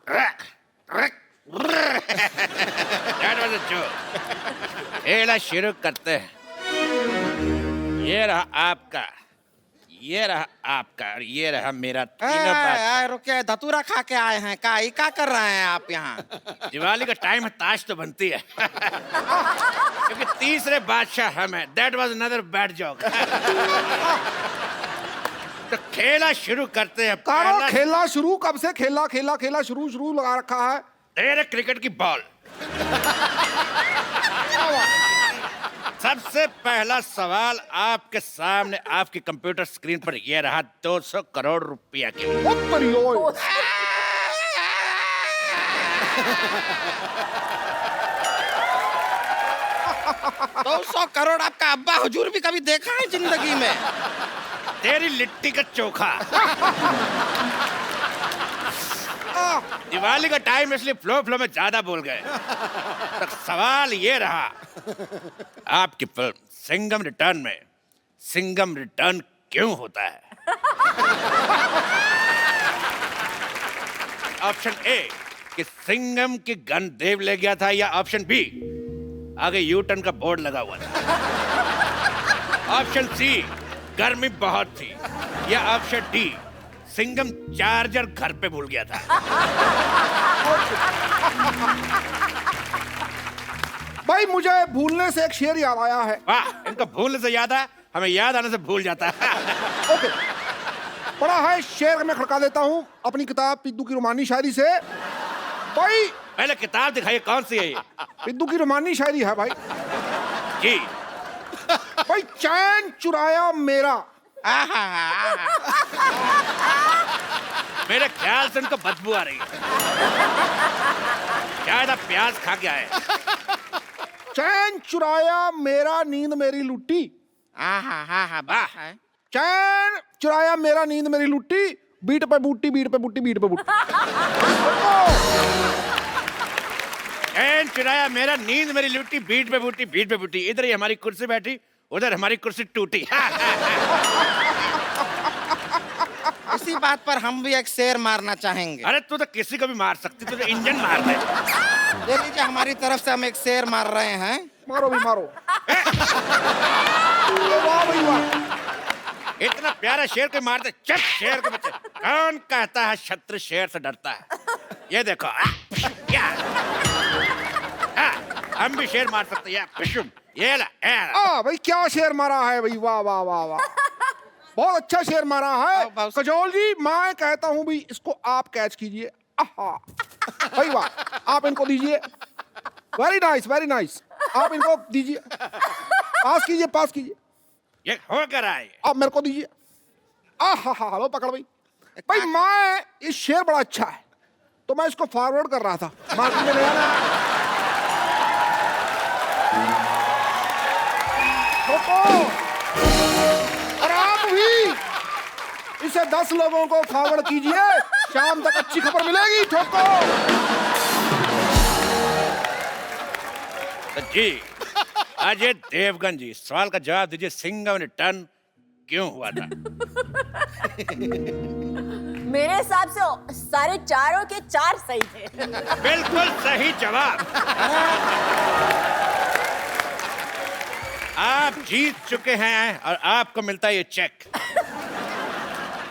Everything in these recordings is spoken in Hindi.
That was a joke. खेला शुरू करते हैं। ये रहा आपका, ये रहा आपका और ये रहा मेरा तीनों बात। रुके, धतूरा खा के आए हैं क्या कर रहे हैं आप यहाँ? दिवाली का टाइम है, ताश तो बनती है। क्योंकि तीसरे बादशाह हम हैं। That was another bad joke. तो खेला शुरू करते हैं। कारो खेला शुरू कब से? खेला शुरू लगा रखा है। तेरे क्रिकेट की बॉल। सबसे पहला सवाल आपके सामने आपकी कंप्यूटर स्क्रीन पर यह रहा 200 करोड़ रुपया के लिए। 200 करोड़ आपका अब्बा हुजूर भी कभी देखा है जिंदगी में? तेरी लिट्टी का चोखा। दिवाली का टाइम इसलिए फ्लो में ज्यादा बोल गए। तो सवाल ये रहा, आपकी फिल्म सिंघम रिटर्न में सिंघम रिटर्न क्यों होता है? ऑप्शन ए कि सिंघम की गन देव ले गया था, या ऑप्शन बी आगे यू टर्न का बोर्ड लगा हुआ था, ऑप्शन सी गर्मी बहुत थी, या ऑप्शन डी सिंघम चार्जर घर पे भूल गया था। भाई मुझे भूलने से एक शेर याद आया है। वाह, इनको भूलने से याद है, हमें याद आने से भूल जाता है। ओके, पढ़ा है शेर मैं खड़का देता हूँ अपनी किताब पिद्दू की रोमानी शायरी से। भाई पहले किताब दिखाइए, कौन सी है ये? पिद्दू की रोमानी शायरी है भाई। जी भाई चैन चुराया मेरा। मेरे ख्याल से उनको बदबू आ रही है, शायद आप प्याज खा के आए। चैन चुराया मेरा नींद मेरी लुट्टी। चैन चुराया मेरा नींद मेरी लुट्टी, बीट पे बूटी बीट पे बूटी बीट पे बूटी। चैन चुराया मेरा नींद मेरी लुट्टी, बीट पे बूटी बीट पे बूटी। इधर ही हमारी कुर्सी बैठी, उधर हमारी कुर्सी टूटी। इसी बात पर हम भी एक शेर मारना चाहेंगे। अरे तू तो किसी को भी मार सकती, तू तो इंजन मार दे। देख लीजिए, हमारी तरफ से हम एक शेर मार रहे हैं। मारो भी मारो। वाह भाई वाह, इतना प्यारा शेर को मारते, चल शेर के बच्चे। कौन कहता है शत्रु शेर से डरता है? ये देखो, हम भी शेर मार सकते हैं। ये ला, भाई क्या शेर मारा है भाई, वाह वाह वाह वाह, बहुत अच्छा शेर मारा है। कजोल जी मैं कहता हूँ भी इसको आप कैच कीजिए। भाई वाह, आप इनको दीजिए। वेरी नाइस वेरी नाइस, आप इनको दीजिए, पास कीजिए। ये हो कर आए, आप मेरे को दीजिए। लो पकड़ भाई। भाई मैं इस शेर बड़ा अच्छा है तो मैं इसको फॉरवर्ड कर रहा था मार्केट में ले आना। और आप भी इसे 10 लोगों को फॉरवर्ड कीजिए, शाम तक अच्छी खबर मिलेगी। ठोको। तो जी अजय देवगन जी, सवाल का जवाब दीजिए, सिंघम रिटर्न क्यों हुआ था? मेरे हिसाब से सारे चारों के 4 सही थे। बिल्कुल सही जवाब। आप जीत चुके हैं और आपको मिलता है ये चेक।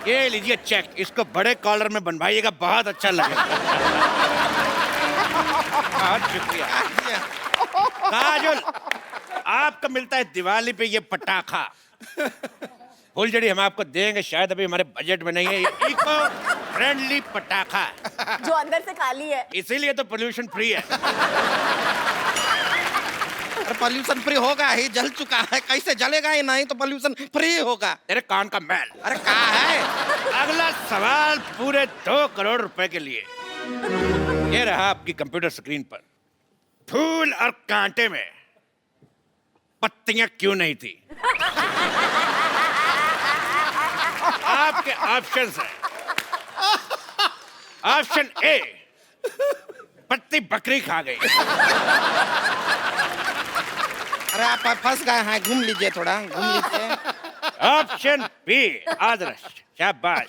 ये लीजिए चेक, इसको बड़े कॉलर में बनवाइएगा, बहुत अच्छा लगेगा। बहुत शुक्रिया। काजल, आपको मिलता है दिवाली पे ये पटाखा। फुलझड़ी हम आपको देंगे, शायद अभी हमारे बजट में नहीं है। ये इको फ्रेंडली पटाखा जो अंदर से खाली है, इसीलिए तो पोल्यूशन फ्री है। पोल्यूशन फ्री होगा ही, जल चुका है, कैसे जलेगा ही नहीं तो पोल्यूशन फ्री होगा। तेरे कान का मैल। अरे कहाँ है? अगला सवाल पूरे 2 करोड़ रुपए के लिए। ये रहा आपकी कंप्यूटर स्क्रीन पर, फूल और कांटे में पत्तियां क्यों नहीं थी? आपके ऑप्शंस हैं। ऑप्शन ए, पत्ती बकरी खा गई। अरे आप फंस गए हैं, घूम लीजिए, थोड़ा घूम लीजिए। ऑप्शन बी, आदर्श, शाबाश।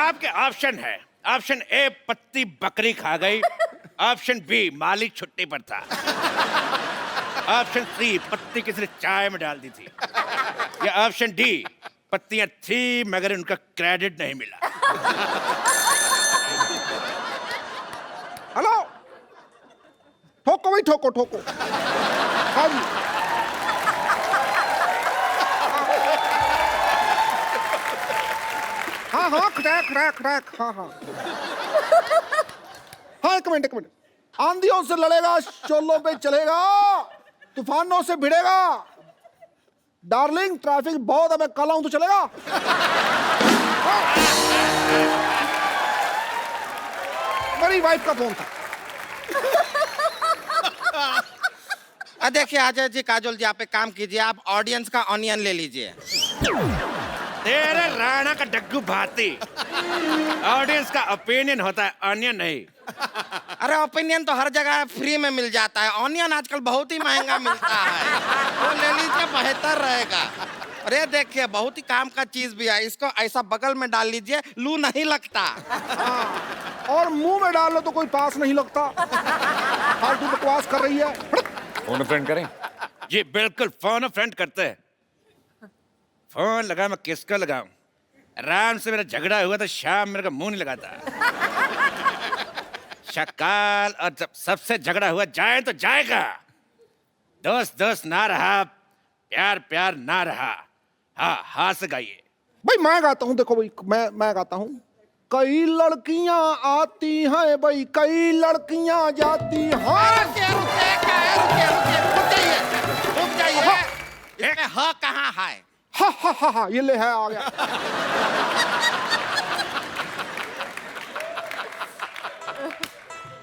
आपके ऑप्शन है, ऑप्शन ए पत्ती बकरी खा गई, ऑप्शन बी मालिक छुट्टी पर था, ऑप्शन सी पत्ती किसी ने चाय में डाल दी थी, या ऑप्शन डी पत्तियां थी मगर उनका क्रेडिट नहीं मिला। हेलो, ठोको भाई, ठोको ठोको। हाँ जी, हाँ हाँ, खटैक खटैक खटैक, हाँ हाँ हाँ, एक मिनट एक मिनट। आंधियों से लड़ेगा, शोलों पे चलेगा, तूफानों से भिड़ेगा। डार्लिंग ट्रैफिक बहुत है, मैं कल आऊं तो चलेगा? हाँ। मेरी वाइफ का फोन था। देखिए अजय जी, काजोल जी, आप एक काम कीजिए, आप ऑडियंस का ऑनियन ले लीजिए। तेरे राणा का डग्गू भाती, ऑडियंस का ओपिनियन होता है, ऑनियन नहीं। अरे ओपिनियन तो हर जगह फ्री में मिल जाता है, ऑनियन आजकल बहुत ही महंगा मिलता है, वो ले लीजिए, बेहतर रहेगा। अरे देखिए, बहुत ही काम का चीज भी है, इसको ऐसा बगल में डाल लीजिए, लू नहीं लगता। और मुंह में डाल लो तो कोई पास नहीं लगता। फालतू बकवास कर रही है। फोन फ्रेंड करें? जी बिल्कुल, फोन फ्रेंड करते हैं। फोन लगा, मैं किसका लगाऊं? राम से मेरा झगड़ा हुआ तो शाम मेरे का मुंह नहीं लगाता। शकाल, और जब सबसे झगड़ा हुआ जाए तो जाएगा। दोस्त दोस्त ना रहा, प्यार प्यार ना रहा। हाँ हाँ से गाइए। भाई मैं गाता हूँ, देखो भाई, मैं गाता हूँ। कई लड़कियां आती हैं भाई, कई लड़कियां जाती हैं। रुक जाइए, इसमें ह कहाँ है? हा हा हा हा, ये ले है, आ गया।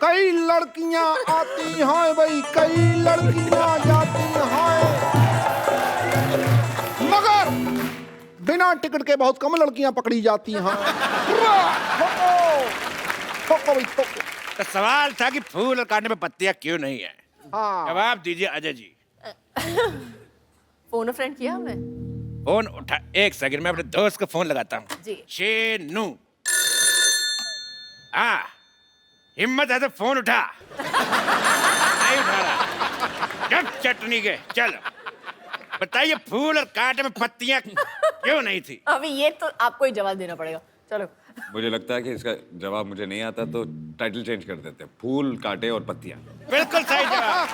कई लड़कियां आती हैं भाई, कई लड़कियां जाती हैं, मगर बिना टिकट के बहुत कम लड़कियां पकड़ी जाती हैं। ठोको भाई, ठोको। तो सवाल था कि फूल काटने में पत्तियां क्यों नहीं है? हाँ, जवाब दीजिए अजय जी। फोन फ्रेंड किया हमने। फोन उठा, एक सेकंड में अपने दोस्त को फोन लगाता हूँ। जी। शेनू, हाँ हिम्मत है तो फोन उठा। नहीं उठा रहा। जब चटनी के चलो बताइए, फूल और कांटे में पत्तियां क्यों नहीं थी? अभी ये तो आपको ही जवाब देना पड़ेगा। चलो। मुझे लगता है कि इसका जवाब मुझे नहीं आता, तो टाइटल चेंज कर देते हैं, फूल कांटे और पत्तियां। बिल्कुल सही जवाब।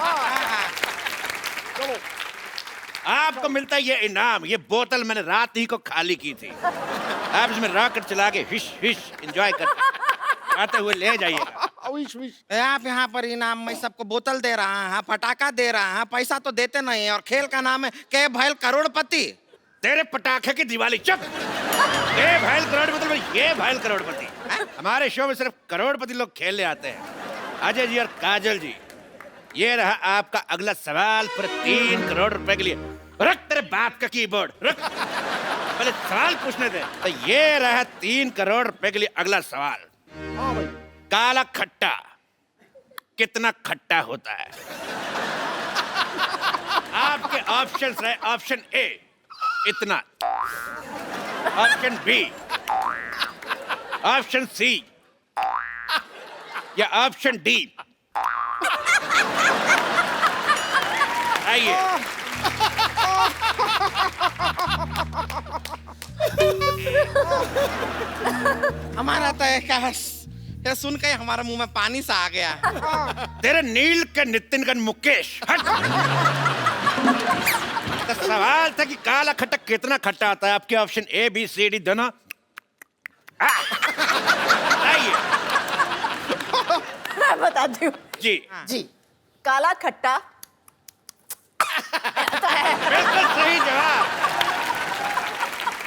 आपको मिलता है ये इनाम। ये बोतल मैंने रात ही को खाली की थी। आप इसमें रॉकेट चला के हिश हिश एंजॉय करते आते हुए ले जाइएगा। Wish wish. आप यहाँ पर इनाम में सबको बोतल दे रहा है, पटाखा दे रहा है, पैसा तो देते नहीं है, और खेल का नाम है के भैल करोड़पति। तेरे पटाखे की दिवाली चुप। ये भैल करोड़पति, ये भैल करोड़पति। हमारे शो में सिर्फ करोड़पति लोग खेलने आते हैं। अजय जी और काजल जी, ये रहा आपका अगला सवाल पूरे 3 करोड़ रुपए के लिए। रख तेरे बाप का कीबोर्ड, रख। पहले सवाल पूछने दे। तो ये रहा 3 करोड़ रुपए के लिए अगला सवाल। हाँ भाई। काला खट्टा कितना खट्टा होता है? आपके ऑप्शंस रहे, ऑप्शन ए इतना, ऑप्शन बी, ऑप्शन सी, या ऑप्शन डी। आइए। हमारा तो ये सुन के हमारे मुंह में पानी सा आ गया। तेरे नील के नितिन का मुकेश, हट। तो सवाल था कि काला खट्टा कितना खट्टा आता है? आपके option A B C D दोनों। आइए। मैं बताती हूँ जी जी। काला खट्टा बिल्कुल सही जवाब।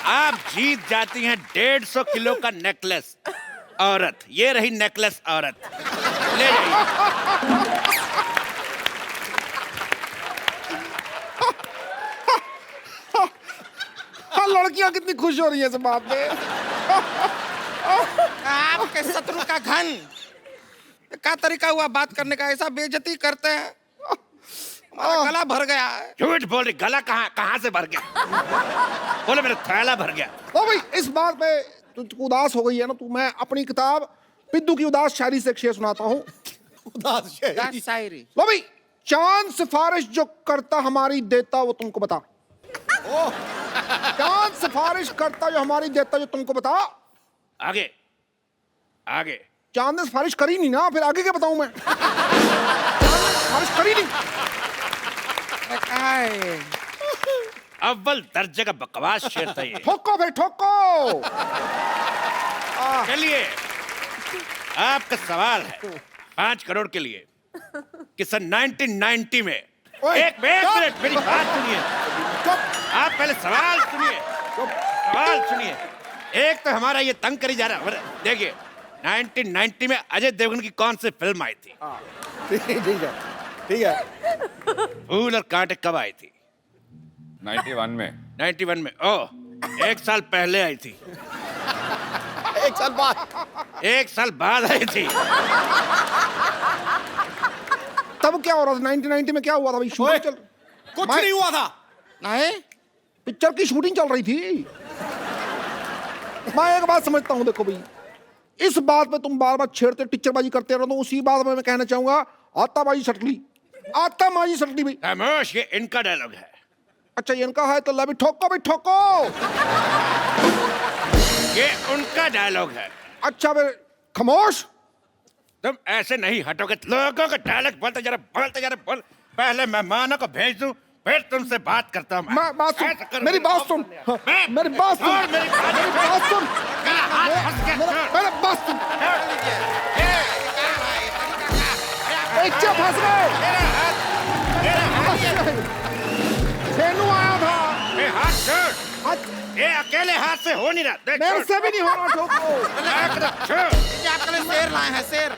आप जीत जाती हैं 150 किलो का नेकलेस औरत। ये रही नेकलेस औरत, ले जाइए। हाँ, लड़कियां कितनी खुश हो रही है इस बात में। आपके शत्रु का घन क्या तरीका हुआ बात करने का? ऐसा बेइज्जती करते हैं, हमारा गला भर गया है। झूठ बोल रही, गला कहाँ से भर गया? बोले मेरा थैला भर गया। तो भाई इस बात पे तू उदास हो गई है ना तू। मैं अपनी किताब पिद्दू की उदास शायरी से एक शेर सुनाता हूँ। उदास क्या शायरी। शायरी? लो भाई, चांद सिफारिश जो करता हमारी देता वो तुमको बता। चांद सिफारिश करता जो हमारी देता जो तुमको बता। आगे आगे। चांद ने सिफारिश करी नहीं ना, फिर आगे क्या बताऊं मैं। चांद ने सिफारिश करी नहीं। क्या है? अव्वल दर्जे का बकवास शेर था ये। ठोको फिर ठोको। चलिए, आपका सवाल है 5 करोड़ के लिए कि सन 1990 में एक मिनट मेरी बात सुनिए। आप पहले सवाल सुनिए, सवाल सुनिए। एक तो हमारा ये तंग करी जा रहा। देखिए 1990 में अजय देवगन की कौन सी फिल्म आई थी? ठीक है। फूल और कांटे कब आई थी? 91 में। 91 में। ओह, 1 साल पहले आई थी। 1 साल बाद। 1 साल बाद आई थी। तब क्या हो रहा था 1990 में? क्या हुआ था भाई? शूटिंग चल, कुछ नहीं हुआ था। नहीं, पिक्चर की शूटिंग चल रही थी। मैं एक बात समझता हूँ, देखो भाई, इस बात पे तुम बार बार छेड़ते टीचरबाजी करते रहो, तो उसी बात में मैं कहना चाहूंगा आताबाजी सटली, आताबाजी सटली भाई। खामोश, ये इनका डायलॉग है। अच्छा ये इनका है तो ला भी ठोको भाई ठोको। ये उनका डायलॉग है। अच्छा फिर खामोश। तुम ऐसे नहीं हटोगे। लोगों का डायलॉग बोलते जा रहे बोल। पहले मेहमानों को भेज दूं, फिर तुमसे बात करता हूं। मैं बात ऐसा सुन, करो। मेरी बात सुन, मैं- मेरी बात सुन, छोड़ मेरी बात। मेरी बात सुन, मेरा हाथ फंस गया, छोड़। मेरी बात सुन। बच्चे फंस गए। सेनू आया था। ए, हाथ छोड़। हाथ- ये अकेले हाथ से हो नहीं रहा। देख, मेरे छोड़। से भी नहीं हो रहा ठोको। छोड़। ये आपके लिए शेर लाए हैं, शेर।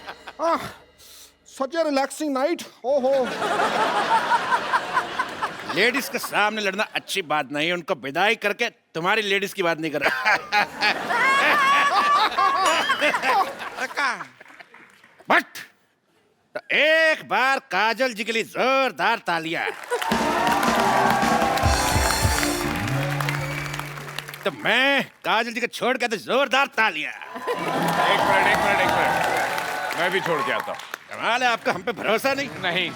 सच ए रिलैक्सिंग नाइट। ओहो, लेडीज के सामने लड़ना अच्छी बात नहीं है। उनको विदाई करके तुम्हारी लेडीज की बात नहीं कर रहा। बट तो एक बार काजल जी के लिए जोरदार तालियां। तो मैं काजल जी को छोड़ के तो जोरदार तालियां। एक मिनट। मैं भी छोड़ के आता हूँ। कमाल है आपका, हम पे भरोसा नहीं। नहीं।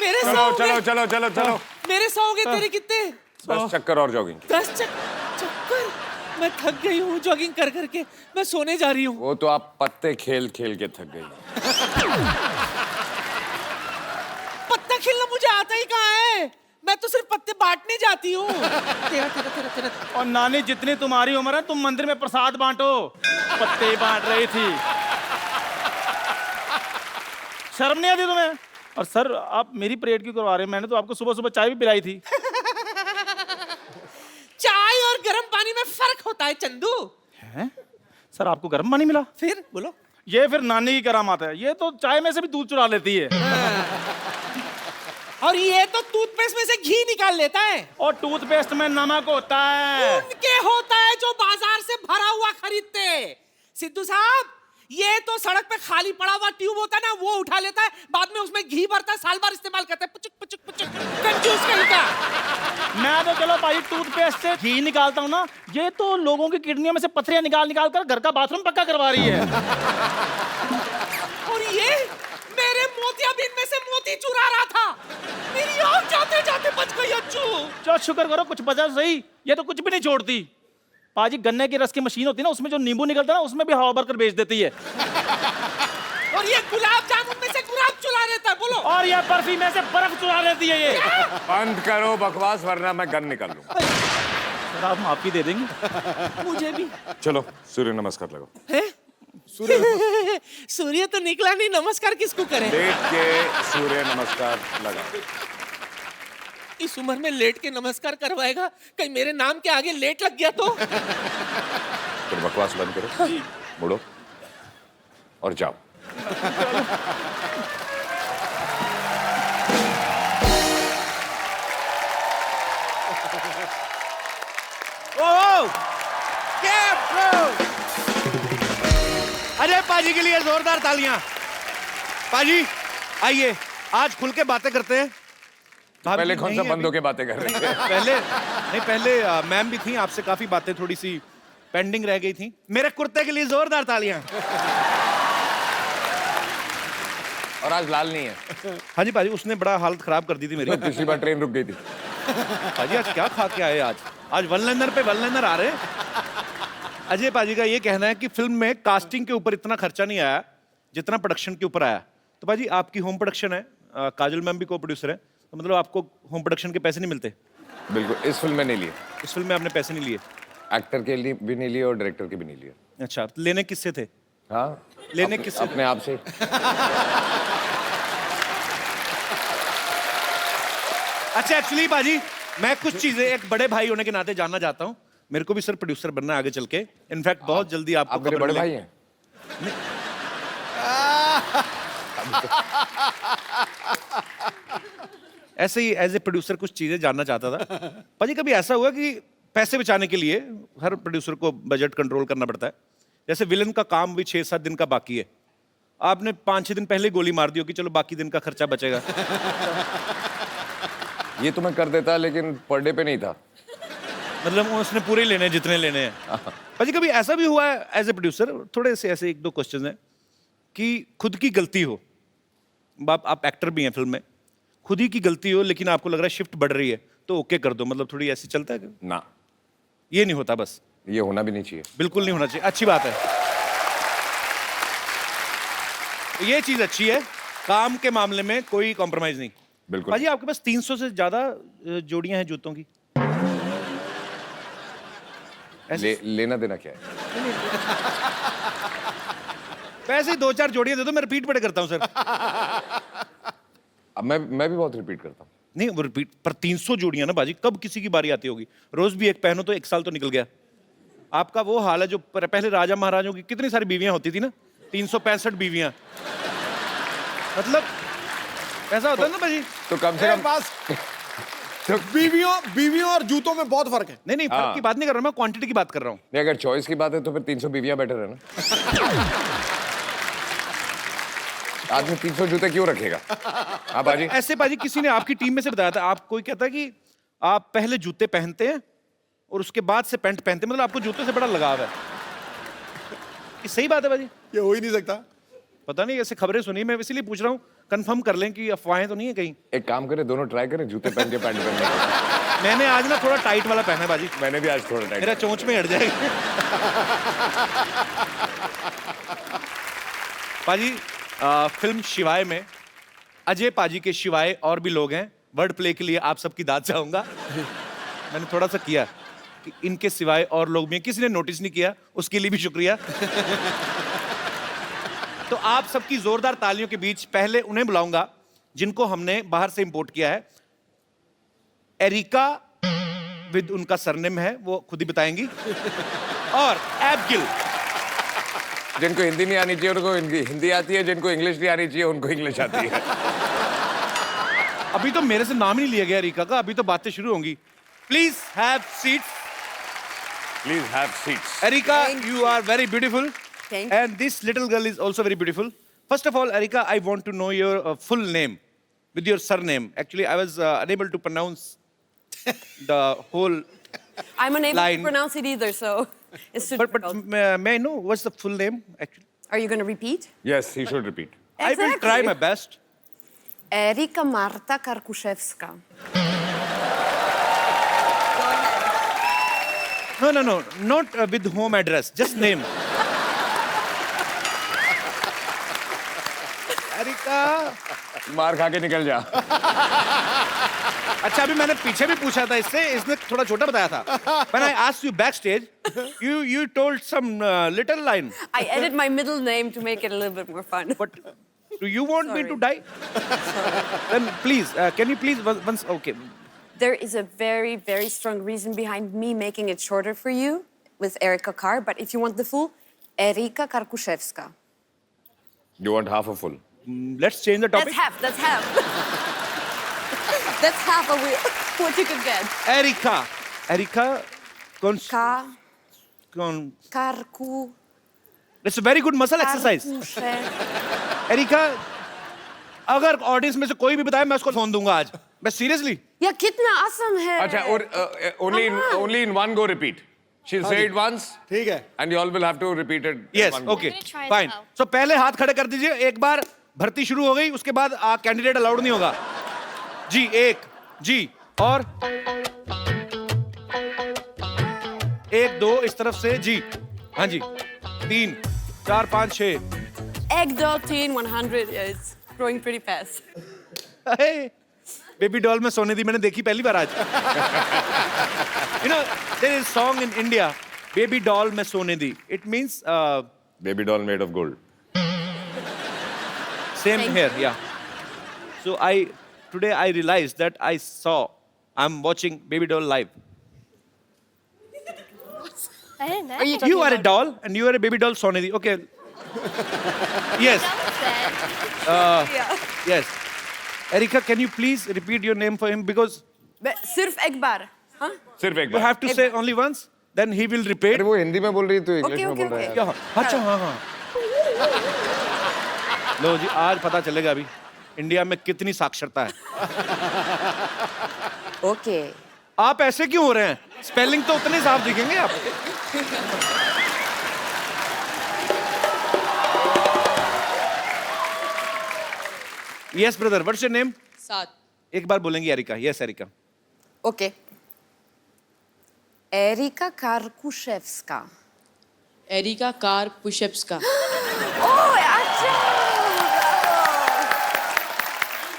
मेरे चलो सौ चलो चलो चलो चलो। मेरे 100 हो गए, तेरे कितने? 10 चक्कर और जॉगिंग। 10 चक्कर। मैं थक गई हूँ जॉगिंग कर करके। मैं सोने जा रही हूँ। वो तो आप पत्ते खेल खेल के थक गई। पत्ता खेलना मुझे आता ही कहाँ है? मैं तो सिर्फ पत्ते बांटने जाती हूँ। तेरा तेरा तेरा तेरा। और नानी जितनी तुम्हारी उम्र है, तुम मंदिर में प्रसाद बांटो, पत्ते बांट रही थी। शर्म नहीं आती तुम्हें? और सर आप मेरी परेड क्यों करवा रहे हैं? मैंने तो आपको सुबह सुबह चाय भी पिलाई थी। चाय और गर्म पानी में फर्क होता है चंदू। हैं? सर आपको गर्म पानी मिला? फिर बोलो। ये फिर नानी की करामात है। ये तो चाय में से भी दूध चुरा लेती है। और ये तो टूथपेस्ट में से घी निकाल लेता है। और टूथपेस्ट में नमक होता है। उनके होता है जो बाजार से भरा हुआ खरीदते। सिद्धू साहब, ये तो सड़क पे खाली पड़ा हुआ ट्यूब होता है ना, वो उठा लेता है, बाद में उसमें घी भरता है, साल भर इस्तेमाल करता है। पुचुक पुचुक पुचुक, कंजूस कहीं का। मैं तो चलो भाई टूथपेस्ट से घी निकालता हूँ ना, ये तो लोगों की किडनियों में से पथरियां निकाल निकाल कर घर का बाथरूम पक्का करवा रही है। और ये मेरे मोतियाबिंद में से मोती चुरा रहा था। मेरी आँख जाते जाते बच गई अच्छू। चलो शुक्र करो कुछ बचा तो सही। ये तो कुछ भी नहीं छोड़ती। पाजी गन्ने की रस की मशीन होती है ना, उसमें जो नींबू निकलता है ना, उसमें भी हवा भरकर बेच देती है। और ये गुलाब जामुन में से गुलाब चुरा लेता है। बोलो। और ये बर्फी में से बर्फ चुरा लेती है ये। बंद करो बकवास, वरना मैं गन निकाल लूं। सर आप माफी दे देंगे? मुझे भी। चलो सूर्य नमस्कार लगाओ। है? सूर्य तो निकला नहीं, नमस्कार किसको करें? लेट के सूर्य नमस्कार लगाओ। इस उम्र में लेट के नमस्कार करवाएगा? कहीं मेरे नाम के आगे लेट लग गया तो? फिर बकवास बंद करो, मुड़ो और जाओ। अजय पाजी के लिए जोरदार तालियां। पाजी आइए, आज खुल के बातें करते हैं। भाभी पहले कौन सा नहीं है बंदों अभी। के बातें कर रहे थे? पहले मैम भी थी, आपसे काफी बातें थोड़ी सी पेंडिंग रह गई थी। मेरे कुर्ते के लिए जोरदार तालियां। और आज लाल नहीं है। हाँ जी पाजी, उसने बड़ा हालत खराब कर दी थी मेरी। पिछली बार ट्रेन रुक गई थी। पाजी आज क्या खा के आए? आज वन लाइनर पे वन लाइनर आ रहे हैं। अजय पाजी का ये कहना है कि फिल्म में कास्टिंग के ऊपर इतना खर्चा नहीं आया जितना प्रोडक्शन के ऊपर आया। तो पाजी आपकी होम प्रोडक्शन है, काजल मैम भी को प्रोड्यूसर है, तो मतलब आपको होम प्रोडक्शन के पैसे नहीं मिलते? बिल्कुल, इस फिल्म में नहीं लिए। इस फिल्म में आपने पैसे नहीं लिए? एक्टर के लिए भी नहीं लिए और डायरेक्टर के भी नहीं लिए। अच्छा, तो लेने किससे थे? हाँ, लेने किससे? अपने आप से। अच्छा एक्चुअली पाजी, मैं कुछ चीजें एक बड़े भाई होने के नाते जानना चाहता हूँ। मेरे को भी सर प्रोड्यूसर बनना है आगे चल के। इनफैक्ट बहुत जल्दी आपको आप मेरे खबर बड़े भाई मिलेगी। हैं। ऐसे ही एज ए प्रोड्यूसर कुछ चीजें जानना चाहता था। पाजी कभी ऐसा हुआ कि पैसे बचाने के लिए हर प्रोड्यूसर को बजट कंट्रोल करना पड़ता है, जैसे विलन का काम भी 6-7 दिन का बाकी है, आपने 5-6 दिन पहले गोली मार दी हो कि चलो बाकी दिन का खर्चा बचेगा? ये तो मैं कर देता, लेकिन पर डे पे नहीं था। मतलब उसने पूरे ही लेने हैं जितने लेने हैं। पाजी कभी ऐसा भी हुआ है एज ए प्रोड्यूसर, थोड़े से ऐसे 1-2 क्वेश्चन हैं, कि खुद की गलती हो, आप एक्टर भी हैं फिल्म में, खुद ही की गलती हो लेकिन आपको लग रहा है शिफ्ट बढ़ रही है तो ओके कर दो, मतलब थोड़ी ऐसी चलता है? ना, ये नहीं होता? बस ये होना भी नहीं चाहिए। बिल्कुल नहीं होना चाहिए, अच्छी बात है। तो ये चीज अच्छी है, काम के मामले में कोई कॉम्प्रोमाइज नहीं। बिल्कुल। पाजी आपके पास 300 से ज्यादा जोड़ियां हैं जूतों की। लेना देना क्या है? वैसे 2-4 जोड़ियां दे दो, मैं रिपीट पड़े करता हूँ सर। अब मैं भी बहुत रिपीट करता हूँ। नहीं वो रिपीट पर 300 जोड़ियां ना बाजी, कब किसी की बारी आती होगी? रोज भी एक पहनो तो 1 साल तो निकल गया। आपका वो हाल है जो पहले राजा महाराजों की कितनी सारी बीवियां होती थी ना, 365 बीवियां। मतलब ऐसा होता है ना बाजी। तो कम से कम तो बीवियों और जूतों में बहुत फर्क है। नहीं फर्क की बात नहीं कर रहा मैं, क्वांटिटी की बात कर रहा हूँ। नहीं, अगर चॉइस की बात है तो फिर 300 बीवियां बेटर है ना। आदमी 300 जूते क्यों रखेगा? हाँ बाजी। ऐसे बाजी किसी ने आपकी टीम में से बताया था, आप कोई कहता है कि आप पहले जूते पहनते हैं और उसके बाद से पैंट पहनते हैं, मतलब आपको जूते से बड़ा लगाव है। ये सही बात है बाजी? ये हो ही नहीं सकता। पता नहीं, ऐसे खबरें सुनी, मैं इसीलिए पूछ रहा हूँ, कंफर्म कर लें कि अफवाहें तो नहीं है कहीं। एक काम करें, दोनों ट्राई करें, जूते पहन के पैंट पहन के। मैंने आज ना थोड़ा टाइट वाला पहना है बाजी, मैंने भी आज थोड़ा टाइट। मेरा चोंच में हट जाएगा। पाजी फिल्म शिवाय में अजय पाजी के शिवाय और भी लोग हैं। वर्ड प्ले के लिए आप सबकी दाद चाहूंगा। मैंने थोड़ा सा किया कि इनके सिवाय और लोग भी हैं, किसी ने नोटिस नहीं किया, उसके लिए भी शुक्रिया। तो आप सबकी जोरदार तालियों के बीच पहले उन्हें बुलाऊंगा जिनको हमने बाहर से इंपोर्ट किया है। एरिका विद उनका सरनेम है, वो खुद ही बताएंगी, और एबगिल। जिनको हिंदी नहीं आनी चाहिए उनको हिंदी आती है, जिनको इंग्लिश नहीं आनी चाहिए उनको इंग्लिश आती है। अभी तो मेरे से नाम ही नहीं लिया गया एरिका का, अभी तो बातें शुरू होंगी। Please have seats. Please have seats. Erika, you are very beautiful. Thank you. And this little girl is also very beautiful. First of all, Erika, I want to know your full name with your surname. Actually, I was unable to pronounce the whole. I'm unable line. to pronounce it either, so it's too But difficult. may I know what's the full name actually? Are you going to repeat? Yes, he should repeat. I will try my best. Erika Marta Karkuszewska. No, not with home address, just name. Erika. मार खा के निकल जा। अच्छा अभी मैंने पीछे भी पूछा था इससे, इसने थोड़ा छोटा बताया था। When I asked you backstage, you told some little line. I added my middle name to make it a little bit more fun. But do you want me to die? Then please, can you please once? Okay. There is a very, very strong reason behind me making it shorter for you with Erika Kar, but if you want the full, Erika Karkuszewska. You want half a full? Let's change the topic. That's half. That's half of what you could get. Erika, कौन? कौन? Carcu. It's a very good muscle exercise. Carcuchevska. Erika, अगर ऑडियंस में से कोई भी बताए मैं उसको फोन दूंगा आज, मैं सीरियसली। या कितना आसान है। अच्छा, और only in one go repeat. She'll say it once. ठीक है। And you all will have to repeat it. in yes one go. Okay I'm gonna try it fine. now. सो पहले हाथ खड़े कर दीजिए। एक बार भर्ती शुरू हो गई उसके बाद कैंडिडेट अलाउड नहीं होगा जी। एक जी, और एक दो इस तरफ से जी। हाँ जी, 3 4 5 6। Egg doll teen 100. Yeah, it's growing pretty fast. Baby doll में सोने दी मैंने देखी पहली बार आज। You know there is song in India, baby doll में सोने दी। It means Baby doll made of gold. same here, yeah. So today I realized that I'm watching Baby Doll live. I didn't know. You are a doll and you are a baby doll, Sonidhi. Okay. Yes, yes. Erika, can you please repeat your name for him because सिर्फ एक बार. हाँ? सिर्फ एक you bar. have to say only once, then he will repeat. अरे वो हिंदी में बोल रही है तो इंग्लिश Okay, में okay, बोल रहा है। क्या? अच्छा, हाँ हाँ। लो जी, आज पता चलेगा अभी इंडिया में कितनी साक्षरता है। Okay. आप ऐसे क्यों हो रहे हैं? स्पेलिंग तो उतने साफ दिखेंगे आप। Yes brother, what's your name? सात। एक बार बोलेंगे Erika. Yes Erika. Okay. Erika Karkushevska. Erika कार पुशअप्स का। Oh, अच्छा.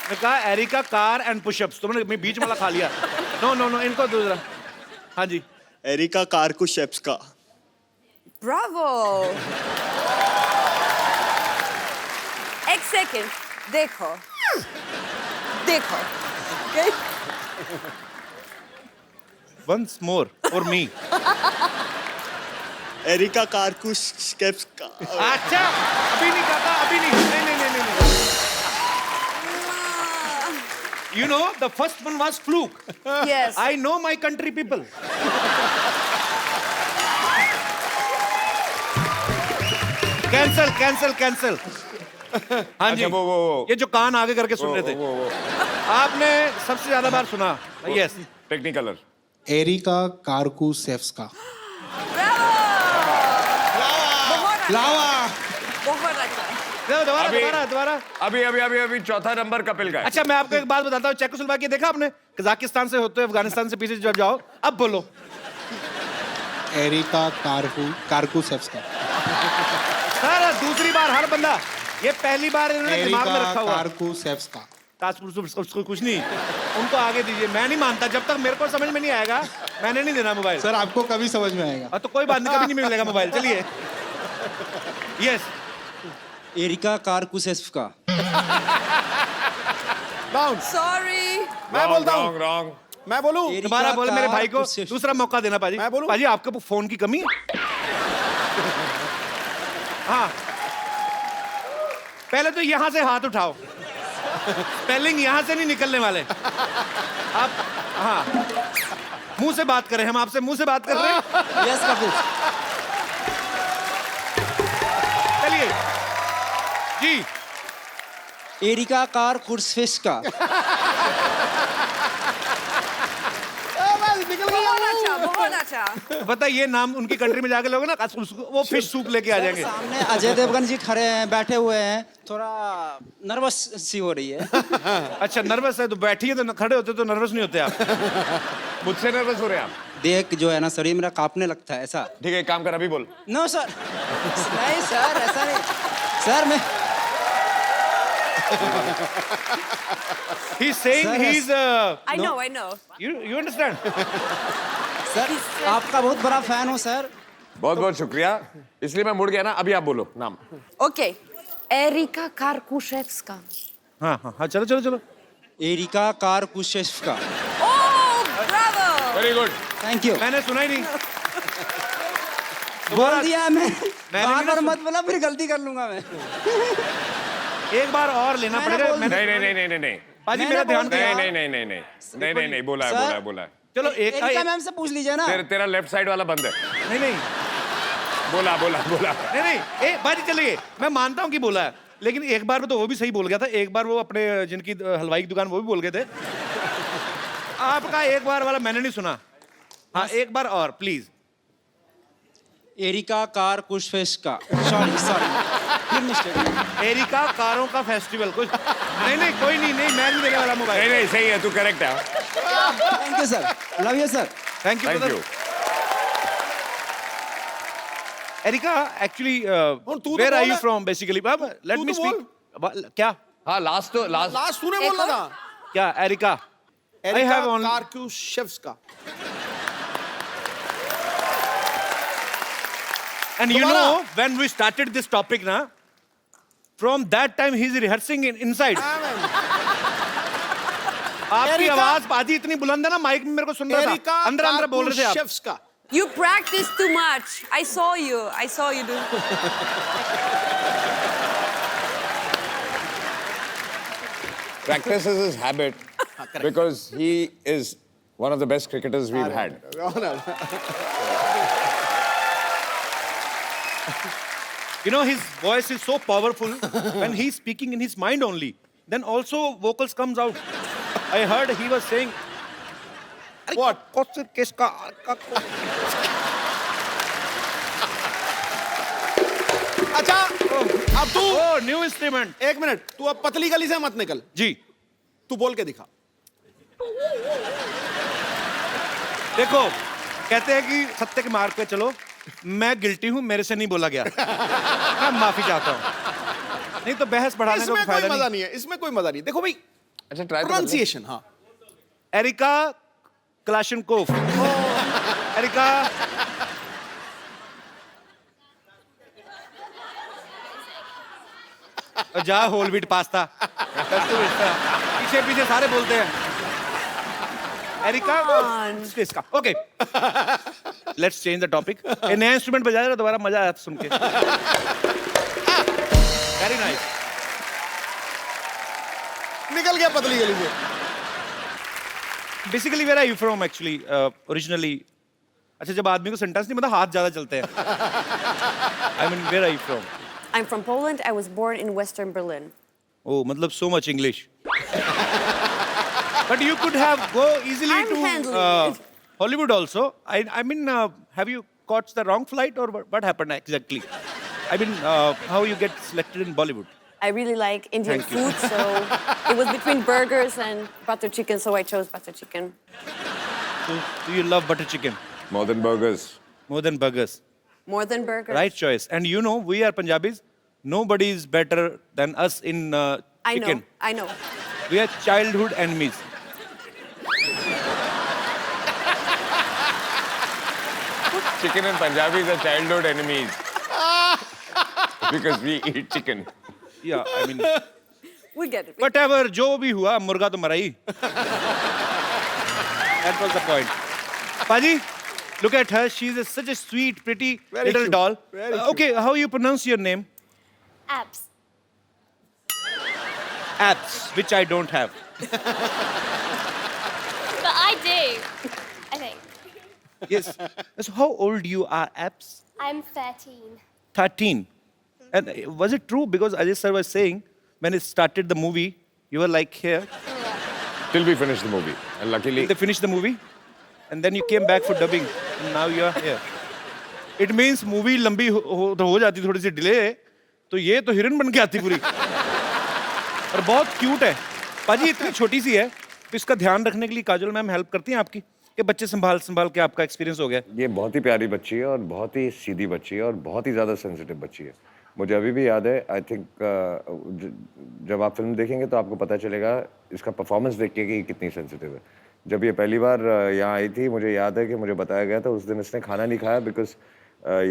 मैं कहा एरिका कार एंड पुशअप्स, तुमने बीच वाला खा लिया। नो नो नो, इनको दूसरा। हाँ जी। Erika Karkuszewska. Bravo. एक सेकंड, देखो देखो। Okay? Once more for me. Erika Karkuszewska. अच्छा, अभी नहीं कहा, अभी नहीं। नहीं नहीं नहीं नहीं। You know, the first one was fluke. Yes. I know my country people. Cancel, cancel, cancel. हाँ जी, अच्छा, वो। ये जो कान आगे करके सुन रहे थे, वो आपने सबसे ज्यादा बार सुना। Yes, Technicolor. एरिका कार्कुशेव्स्का। लावा। बहुत अच्छा। दोबारा अभी- दोबारा दोबारा। अभी चौथा नंबर कपिल का है। अच्छा, मैं आपको एक बात बताता हूँ। चेकोस्लोवाकिया देखा आपने? कजाकिस्तान से होते हुए अफगानिस्तान से पीछे जब जाओ, अब बोलो। एरिका कार्कुशेव्स्का। सर दूसरी बार हर बंदा, ये पहली बार इन्होंने दिमाग में एरिका रखा हुआ। कार्कुशेव्स्का। उसको कुछ नहीं, उनको आगे दीजिए। मैं नहीं मानता, जब तक मेरे को समझ में नहीं आएगा मैंने नहीं देना मोबाइल। सर आपको कभी समझ में आएगा। तो कोई बात नहीं, कभी नहीं मिलेगा मोबाइल। चलिए। Yes, Erika Karkuszewska. Sorry. मैं बोलता हूँ। Wrong wrong. मैं बोलूं? दोबारा बोले मेरे भाई को कुछ- दूसरा मौका देना। पाजी, मैं बोलूं? पाजी आपके फोन की कमी है? हाँ, पहले तो यहां से हाथ उठाओ। स्पेलिंग यहां से नहीं निकलने वाले आप। हाँ, मुंह से बात करें, हम आपसे मुंह से बात कर रहे हैं। यस कपिल। चलिए जी। एरिका कार्कुशेव्स्का। बहुत अच्छा। पता है, ये नाम उनकी कंट्री में जाके लोग ना वो फिश सूप लेके आ जाएंगे। सामने अजय देवगन जी खड़े हैं, बैठे हुए हैं, थोड़ा नर्वस सी हो रही है। अच्छा, नर्वस है तो बैठिए, तो खड़े होते तो नर्वस नहीं होते आप। मुझसे नर्वस हो रहे हैं आप? देख जो है ना, शरीर मेरा कांपने लगता है ऐसा। ठीक है, एक काम कर, अभी बोल। No sir. नहीं सर, ऐसा नहीं सर। मैं He's saying Sir, he's I know. you understand? Sir आपका बहुत बड़ा फैन हूँ सर। बहुत बहुत शुक्रिया, इसलिए मैं मुड़ गया ना। अभी आप बोलो नाम। Okay. Erika Karkushevska. हाँ हाँ हाँ, चलो चलो चलो। Erika Karkuszewska. Oh, bravo. Very good. Thank you. मैंने सुना ही नहीं। बोल दिया मैं। मैंने बार भी बार ना मत बोला, फिर गलती कर लूंगा मैं। एक बार और लेना मैंने पड़ेगा। बोल- मैंने नहीं नहीं नहीं नहीं नहीं नहीं पाजी मैंने मेरा ध्यान बोल दिया। दिया। नहीं बोला है सर। बोला है बोला है। चलो एक एरिका मैम से पूछ लीजिए ना। तेरा लेफ्ट साइड वाला बंद है। नहीं नहीं, बोला बोला बोला नहीं बाजी चलिए, मैं मानता हूँ कि बोला है, लेकिन एक बार में तो वो भी सही बोल गया था, एक बार वो अपने जिनकी हलवाई की दुकान वो भी बोल गए थे। आपका एक बार वाला मैंने नहीं सुना। हाँ एक बार और please. Erika Karkuszewska sorry Erika कारों का फेस्टिवल कुछ नहीं कोई नहीं मैं नहीं देने वाला मोबाइल। नहीं सही है, तू करेक्ट है। Thank you sir, love you sir. Thank thank you. Erika actually where are you from basically? Let me speak. क्या? हाँ लास्ट तूने बोला था क्या Erika? I have only Karkushevska. and you know when we started this topic na, from that time he is rehearsing inside. आपकी आवाज पाजी इतनी बुलंद है ना, माइक में मेरे को सुन रहा था, अंदर अंदर बोल रहे थे आप। You practice too much. I saw you do. Practice is his habit because he is one of the best cricketers we've had. You know, his voice is so powerful when he's speaking in his mind only. Then also vocals comes out. I heard he was saying, What? अच्छा अब तू oh, new instrument. एक मिनट, तू अब पतली गली से मत निकल, जी तू बोल के दिखा। देखो, कहते हैं कि सत्य के मार्ग पे चलो, मैं गिल्टी हूं, मेरे से नहीं बोला गया, मैं माफी चाहता हूं। नहीं तो बहस बढ़ाने का फायदा मजा नहीं है, इसमें कोई मजा नहीं। देखो भाई, अच्छा ट्राई प्रोनाउंसिएशन। हाँ, एरिका क्लाशनकोफ, एरिका जा होल व्हीट पास्ता, पीछे पीछे सारे बोलते हैं एरिका इसका। Okay let's change the topic. ये नया इंस्ट्रूमेंट बजा रहा, दोबारा मजा आया सुन के। Very nice. निकल गया पतली गली से। Basically where are you from actually originally? अच्छा, जब आदमी को सेंटेंस नहीं मतलब हाथ ज्यादा चलते हैं। I mean where are you from? I'm from Poland. I was born in Western Berlin. Oh, मतलब so much English. But you could have go easily I'm to handling it. Hollywood also. I mean, have you caught the wrong flight or what happened exactly? I mean, how you get selected in Bollywood? I really like Indian Thank you. food, so it was between burgers and butter chicken, so I chose butter chicken. So, do you love butter chicken? More than burgers. More than burgers. More than burgers. Right choice. And you know, we are Punjabis. Nobody is better than us in chicken. I know. We are childhood enemies. Chicken and Punjabis are childhood enemies because we eat chicken. Yeah, I mean, We get it. whatever, जो भी हुआ, मुर्गा तो मरा ही. That was the point. Paji, look at her. She's such a sweet, pretty Very little cute. doll. Very Okay, how you pronounce your name? Abs. Abs, which I don't have. But I do, I think. Yes. So how old you are, Abs? I'm 13. 13. And was it true? Because Ajay sir was saying, when it started the movie, you were like here. Till we finish the movie, and luckily They finished the movie, and then you came back for dubbing, and now you are here. It means movie लंबी हो जाती थोड़ी सी डिले, तो ये तो हिरन बन के आती पूरी। और बहुत क्यूट है। पाजी इतनी छोटी सी है, तो इसका ध्यान रखने के लिए काजल मैम हेल्प करती हैं आपकी? ये बच्चे संभाल के आपका एक्सपीरियंस हो गया? ये बहुत ही प्यारी बच्ची है और बहुत ही सीधी बच्ची है और बहुत ही ज़्यादा सेंसिटिव बच्ची है। मुझे अभी भी याद है, आई थिंक जब आप फिल्म देखेंगे तो आपको पता चलेगा इसका परफॉर्मेंस देख के कि कितनी सेंसिटिव है। जब ये पहली बार यहाँ आई थी, मुझे याद है कि मुझे बताया गया था उस दिन इसने खाना नहीं खाया बिकॉज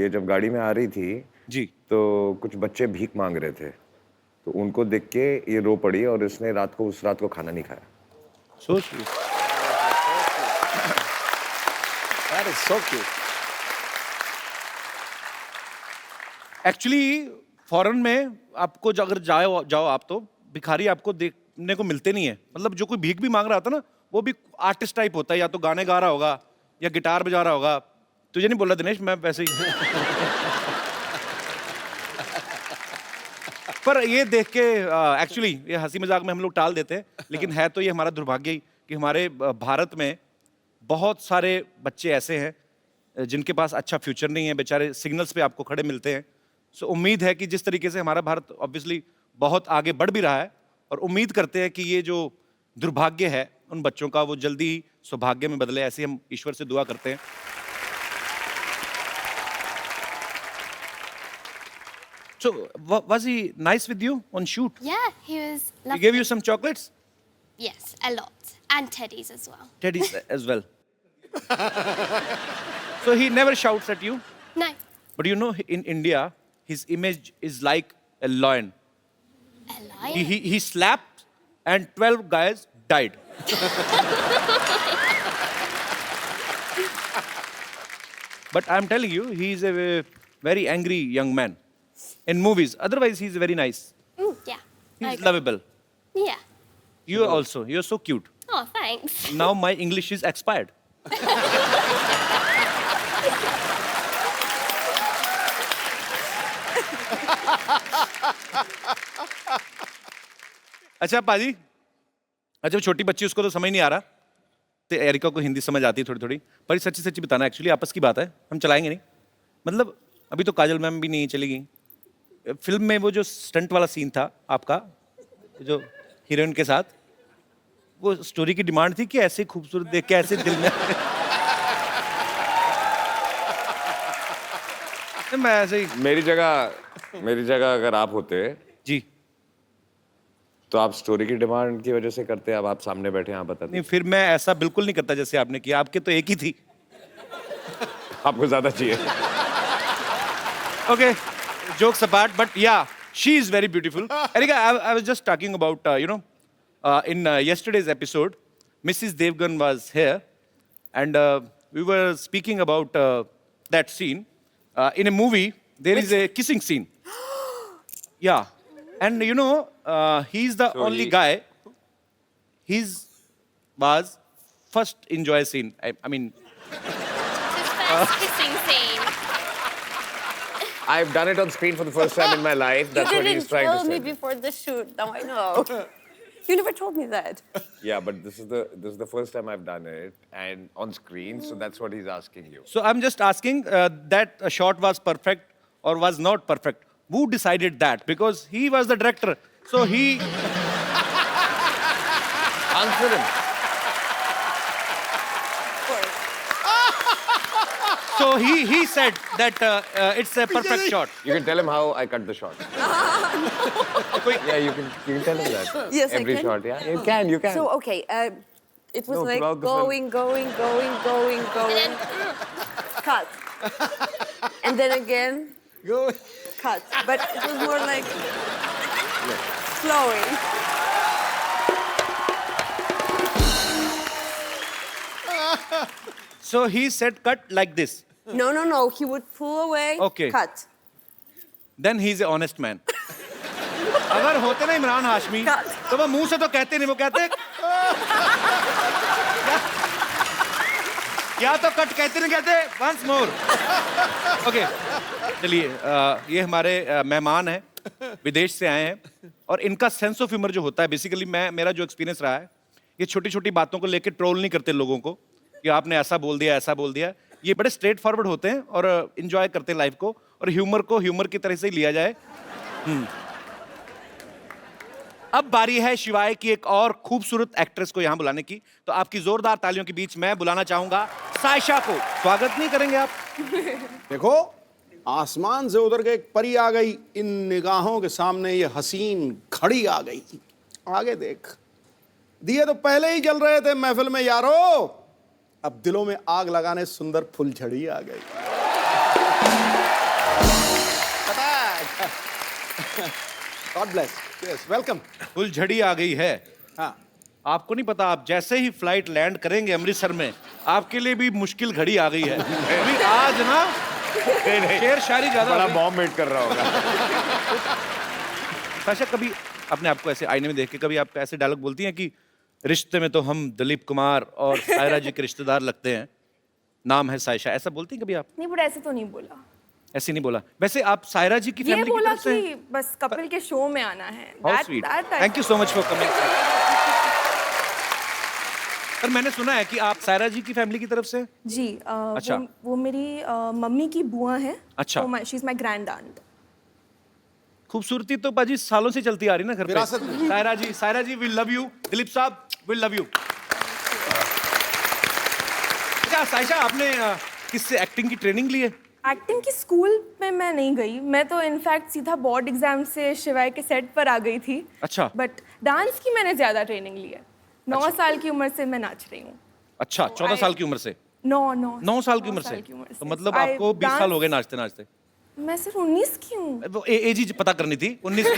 ये जब गाड़ी में आ रही थी जी, तो कुछ बच्चे भीख मांग रहे थे, तो उनको देख के ये रो पड़ी और इसने उस रात को खाना नहीं खाया। So sweet. That is so cute. Actually foreign में आपको अगर जाओ आप, तो भिखारी आपको देखने को मिलते नहीं है। मतलब जो कोई भीख भी मांग रहा था ना, वो भी आर्टिस्ट टाइप होता है, या तो गाने गा रहा होगा या गिटार बजा रहा होगा, तुझे नहीं बोला दिनेश, मैं वैसे ही पर ये देख के एक्चुअली ये हंसी मजाक में हम लोग टाल देते हैं, लेकिन है तो ये हमारा दुर्भाग्य ही कि हमारे भारत में बहुत सारे बच्चे ऐसे हैं जिनके पास अच्छा फ्यूचर नहीं है, बेचारे सिग्नल्स पे आपको खड़े मिलते हैं। सो उम्मीद है कि जिस तरीके से हमारा भारत ऑब्वियसली बहुत आगे बढ़ भी रहा है, और उम्मीद करते हैं कि ये जो दुर्भाग्य है उन बच्चों का वो जल्दी ही सौभाग्य में बदले, ऐसे हम ईश्वर से दुआ करते हैं। So, was he nice with you on shoot? Yeah, he was He lovely. gave you some chocolates? Yes, a lot. And teddies as well. Teddies as well. So he never shouts at you? No. But you know, in India, his image is like a lion. A lion? He slapped and 12 guys died. But I'm telling you, he's a very angry young man. In movies, otherwise he's very nice. Yeah. He's Okay. lovable. Yeah. You also, you're so cute. Oh, thanks. Now my English is expired. अच्छा पाजी, अच्छा छोटी बच्ची उसको तो समझ नहीं आ रहा, तो एरिका को हिंदी समझ आती है थोड़ी थोड़ी, पर सच्ची सच्ची बताना, एक्चुअली आपस की बात है, हम चलाएंगे नहीं। मतलब अभी तो काजल मैम भी नहीं चली गई। फिल्म में वो जो स्टंट वाला सीन था आपका, जो हीरोइन के साथ, वो स्टोरी की डिमांड थी कि ऐसे खूबसूरत देख के ऐसे दिल में मैं ऐसे ही मेरी जगह अगर आप होते जी, तो आप स्टोरी की डिमांड की वजह से करते, अब आप सामने बैठे हैं, आप बताते। नहीं, फिर मैं ऐसा बिल्कुल नहीं करता जैसे आपने किया, आपके तो एक ही थी। आपको ज्यादा चाहिए। Okay, jokes apart, but yeah, she is very beautiful. Erika, I was just talking about, in yesterday's episode, Mrs. Devgan was here, and we were speaking about that scene. In a movie, there is a kissing scene. Yeah, and he's the only guy. His was first enjoy scene. I mean, His first kissing scene. I've done it on screen for the first time in my life. That's You what he's didn't trying to tell me say. before the shoot. Now I know. You never told me that. Yeah, but this is the first time I've done it and on screen, so that's what he's asking you. so I'm just asking that a shot was perfect or was not perfect. Who decided that? Because he was the director. So he Answer him. so he said that it's a perfect shot. You can tell him how I cut the shot. Yeah, you can tell him that. Yes, I Every can. shot, yeah. You can. So, okay, it was No, like throughout the film. going. Cut. And then again, cut. But it was more like flowing. So he said cut like this. No. He would pull away, Okay. cut. Then he's an honest man. अगर होते ना इमरान हाशमी तो वो मुंह से तो कहते नहीं, वो कहते या तो कट कहते नहीं, कहते वंस मोर। ओके, चलिए ये हमारे मेहमान हैं, विदेश से आए हैं, और इनका सेंस ऑफ ह्यूमर जो होता है, बेसिकली मेरा जो एक्सपीरियंस रहा है, ये छोटी छोटी बातों को लेकर ट्रोल नहीं करते लोगों को कि आपने ऐसा बोल दिया। ये बड़े स्ट्रेट फॉरवर्ड होते हैं और इंजॉय करते हैं लाइफ को, और ह्यूमर को ह्यूमर की तरह से ही लिया जाए। अब बारी है शिवाय की एक और खूबसूरत एक्ट्रेस को यहाँ बुलाने की, तो आपकी जोरदार तालियों के बीच मैं बुलाना चाहूंगा सायशा को। स्वागत नहीं करेंगे आप? देखो, आसमान से उतर के एक परी आ गई, इन निगाहों के सामने ये हसीन घड़ी आ गई। आगे देख, दिए तो पहले ही जल रहे थे महफिल में यारो, अब दिलों में आग लगाने सुंदर फुलझड़ी आ गई। God bless. Yes, welcome. फुलझड़ी आ गई है। हाँ, आपको नहीं पता, आप जैसे ही फ्लाइट लैंड करेंगे अमृतसर में, आपके लिए भी मुश्किल घड़ी आ गई है। अभी आज ना शेर शायरी ज्यादा बड़ा हो गई। बॉम्ब वेट कर रहा होगा। सायशा, कभी अपने आपको ऐसे आईने में देख के कभी आप ऐसे डायलॉग बोलती हैं कि रिश्ते में तो हम दिलीप कुमार और सायरा जी के रिश्तेदार लगते हैं? नाम है सायशा, ऐसा बोलती हैं कभी आप? नहीं, बट ऐसे तो नहीं बोला। ऐसे नहीं बोला। वैसे आप सायरा जी की ये फैमिली की बोला तरफ से कि बस कपिल के शो में आना है। How sweet, thank you so much for coming. पर मैंने सुना है कि आप सायरा जी की फैमिली की तरफ से? जी अच्छा। वो मेरी मम्मी की बुआ है। अच्छा। She is my grand aunt. खूबसूरती तो बाजी सालों से चलती आ रही ना घर पे। विरासत में। सायरा जी वी लव यू। दिलीप साहब वी लव यू। क्या सायशा आपने किससे एक्टिंग की ट्रेनिंग ली है? एक्टिंग की स्कूल में मैं नहीं गई, मैं तो इनफैक्ट सीधा बोर्ड एग्जाम से शिवाय के सेट पर आ गई थी। अच्छा। बट डांस की मैंने ज्यादा ट्रेनिंग ली है। 9 साल की उम्र से मैं नाच रही हूँ। अच्छा, 14 साल की उम्र से? 9 साल की उम्र से? तो मतलब आपको 20 साल हो गए नाचते नाचते? मैं सिर्फ 19 की हूँ। वो एज ही पता करनी थी, 19 की।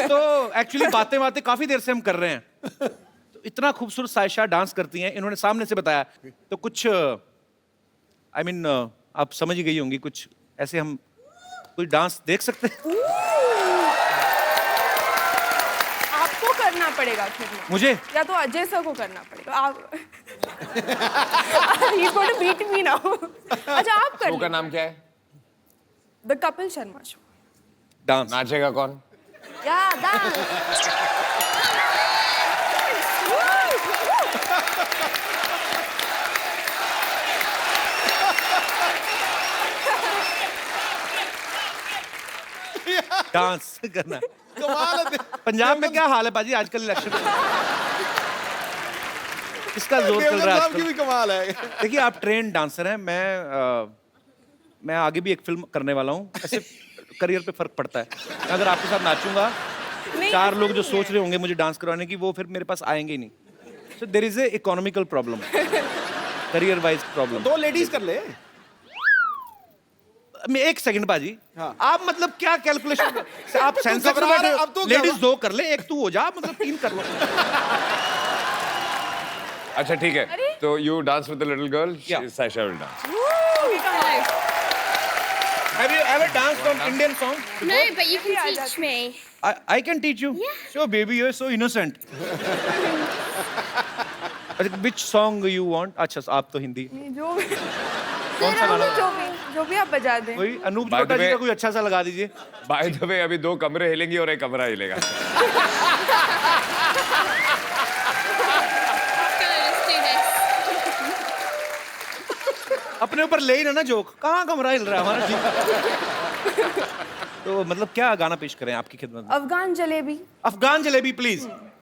तो एक्चुअली बातें काफी देर से हम कर रहे हैं। तो इतना खूबसूरत सायशा डांस करती हैं, इन्होंने सामने से बताया। तो कुछ I mean, आप समझ ही गई होंगी, कुछ ऐसे हम कोई डांस देख सकते हैं? आपको करना पड़ेगा फिर। मुझे? या तो अजय सर को करना पड़ेगा। आप He's going to beat me now. अच्छा, आप कर। शो का नाम क्या है? The Kapil Sharma show. Dance नाचेगा कौन? या डांस। डांस करना। कमाल है। पंजाब में क्या हाल है पाजी आजकल इलेक्शन? किसका जोर चल रहा है साहब की भी आजकल? कमाल है। देखिए आप ट्रेन डांसर हैं, मैं आगे भी एक फिल्म करने वाला हूँ। ऐसे करियर पे फर्क पड़ता है। अगर आपके साथ नाचूंगा, 4 लोग जो सोच रहे होंगे मुझे डांस करवाने की, वो फिर मेरे पास आएंगे ही नहीं। So there is a economical problem, career wise problem. 2 ladies कर ले। मैं 1 सेकंड बाजी, हाँ। आप मतलब क्या कैलकुलेशन? आप सेंसर घबरा रहे, अब तो क्या लेडीज हुआ? 2 कर ले, 1 तू हो जा, मतलब 3 कर लो। अच्छा ठीक है, तो you dance with the little girl, Sayyeshaa will dance. Have you ever danced on Indian song? No, but you can teach me. I can teach you. Yeah. Sure, baby, you're so innocent. Which song you want? अच्छा, आप तो हिंदी। जो कौन सा गाना? जो भी आप बजा दें। कोई Anoop By the Jalota ji way- का कोई अच्छा सा लगा दीजिए। बाय द वे अभी 2 कमरे हिलेंगे और 1 कमरा हिलेगा। Let's do this. अपने ऊपर ले ही ना जोक, कहाँ कमरा हिल रहा है हमारा? ठीक। तो मतलब क्या गाना पेश करें आपकी खिदमत में? अफगान जलेबी। अफगान जलेबी प्लीज।